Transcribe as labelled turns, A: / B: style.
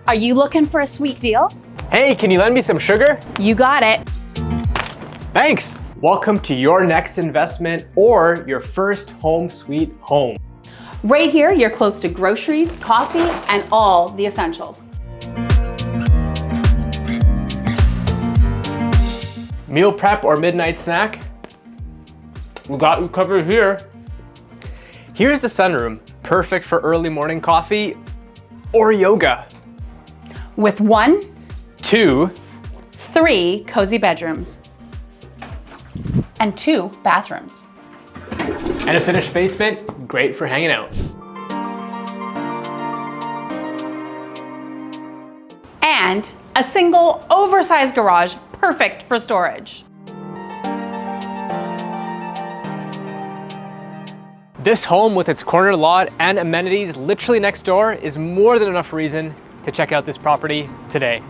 A: Are you looking for a sweet deal?
B: Hey, can you lend me some sugar?
A: You got it.
B: Thanks. Welcome to your next investment or your first home sweet home.
A: Right here, you're close to groceries, coffee, and all the essentials.
B: Meal prep or midnight snack? We got you covered here. Here's the sunroom, perfect for early morning coffee or yoga.
A: With 1,
B: 2,
A: 3 cozy bedrooms and 2 bathrooms.
B: and a finished basement, great for hanging out.
A: And a single oversized garage, perfect for storage.
B: This home with its corner lot and amenities literally next door is more than enough reason to check out this property today.